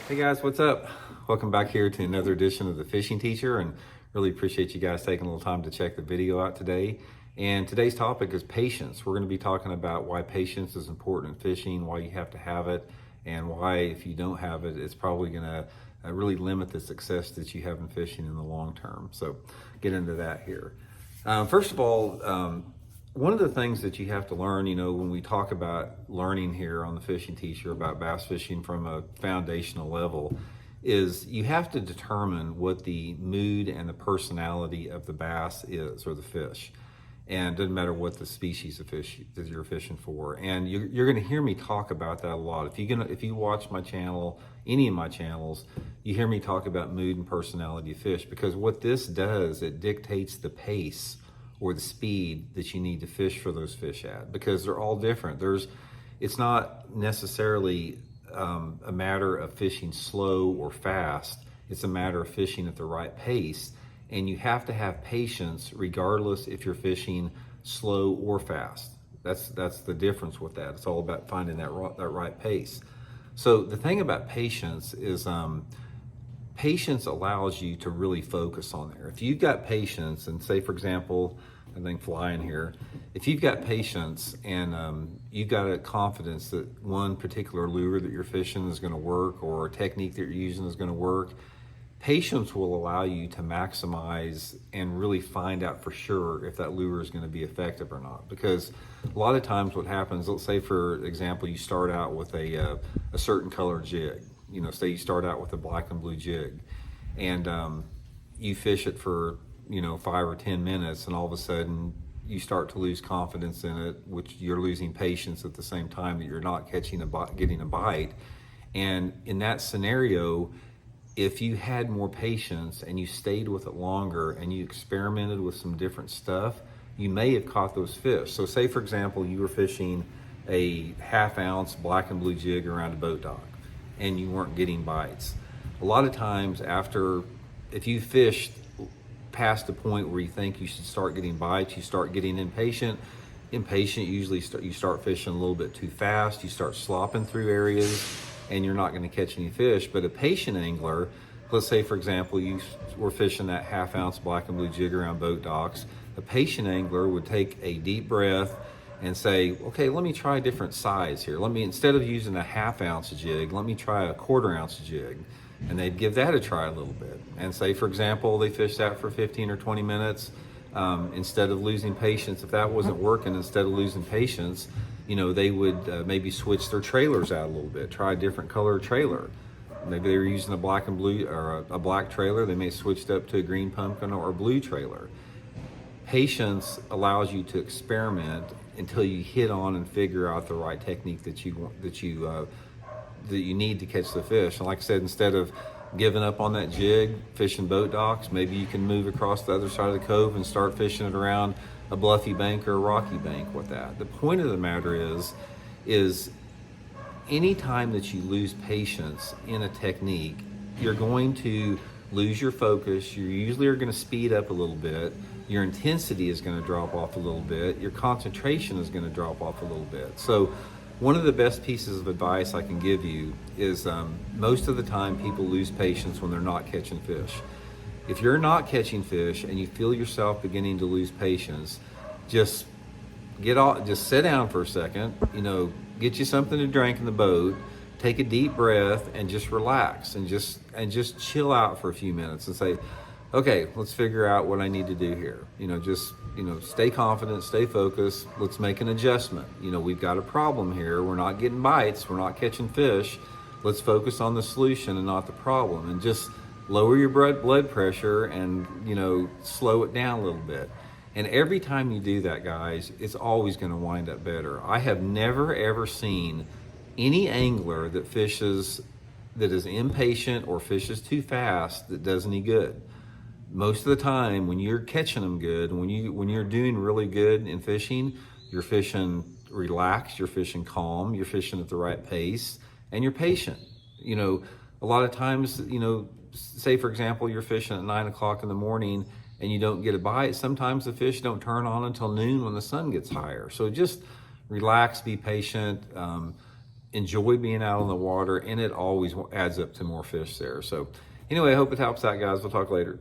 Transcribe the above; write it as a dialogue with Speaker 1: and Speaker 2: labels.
Speaker 1: Hey guys, what's up? Welcome back here to another edition of The Fishing Teacher, and really appreciate you guys taking a little time to check the video out today. And today's topic is patience. We're going to be talking about why patience is important in fishing, why you have to have it, and why if you don't have it, it's probably going to really limit the success that you have in fishing in the long term. So get into that here. First of all, one of the things that you have to learn, when we talk about learning here on the Fishing Teacher about bass fishing from a foundational level, is you have to determine what the mood and the personality of the bass is, or the fish. And it doesn't matter what the species of fish that you're fishing for. And you're going to hear me talk about that a lot. If you watch my channel, any of my channels, you hear me talk about mood and personality of fish, because what this does, it dictates the pace or the speed that you need to fish for those fish at, because they're all different. It's not necessarily a matter of fishing slow or fast. It's a matter of fishing at the right pace, and you have to have patience regardless if you're fishing slow or fast. That's the difference with that. It's all about finding that right pace. So the thing about patience is patience allows you to really focus on there. If you've got patience, and say for example, I think flying here, if you've got patience and you've got a confidence that one particular lure that you're fishing is going to work, or a technique that you're using is going to work, patience will allow you to maximize and really find out for sure if that lure is going to be effective or not. Because a lot of times what happens, let's say for example, you start out with a certain color jig. Say you start out with a black and blue jig, and you fish it for 5 or 10 minutes, and all of a sudden you start to lose confidence in it, which you're losing patience at the same time that you're not getting a bite. And in that scenario, if you had more patience and you stayed with it longer and you experimented with some different stuff, you may have caught those fish. So say for example, you were fishing a 1/2 ounce black and blue jig around a boat dock and you weren't getting bites. A lot of times if you fished past the point where you think you should start getting bites, you start getting impatient. Usually you start fishing a little bit too fast, you start slopping through areas, and you're not going to catch any fish. But a patient angler, let's say for example you were fishing that 1/2 ounce black and blue jig around boat docks, a patient angler would take a deep breath and say, okay, let me try a different size here. Instead of using a 1/2 ounce jig, let me try a 1/4 ounce jig. And they'd give that a try a little bit. And say, for example, they fished that for 15 or 20 minutes. Instead of losing patience, if that wasn't working, instead of losing patience, they would maybe switch their trailers out a little bit, try a different color trailer. Maybe they were using a black and blue or a black trailer. They may switch it up to a green pumpkin or a blue trailer. Patience allows you to experiment until you hit on and figure out the right technique that you need to catch the fish. And like I said, instead of giving up on that jig, fishing boat docks, maybe you can move across the other side of the cove and start fishing it around a bluffy bank or a rocky bank with that. The point of the matter is any time that you lose patience in a technique, you're going to lose your focus. You usually are going to speed up a little bit. Your intensity is going to drop off a little bit. Your concentration is going to drop off a little bit. So one of the best pieces of advice I can give you is most of the time people lose patience when they're not catching fish. If you're not catching fish and you feel yourself beginning to lose patience, just sit down for a second, get you something to drink in the boat, take a deep breath, and just relax and just chill out for a few minutes and say, okay, let's figure out what I need to do here. Stay confident, stay focused. Let's make an adjustment. We've got a problem here. We're not getting bites. We're not catching fish. Let's focus on the solution and not the problem. And just lower your blood pressure and, slow it down a little bit. And every time you do that, guys, it's always going to wind up better. I have never, ever seen any angler that is impatient or fishes too fast that does any good. Most of the time, when you're catching them good, when you're doing really good in fishing, you're fishing relaxed, you're fishing calm, you're fishing at the right pace, and you're patient. A lot of times, say for example, you're fishing at 9 o'clock in the morning and you don't get a bite. Sometimes the fish don't turn on until noon when the sun gets higher. So just relax, be patient. enjoy being out on the water, and it always adds up to more fish there. So anyway, I hope it helps out, guys. We'll talk later.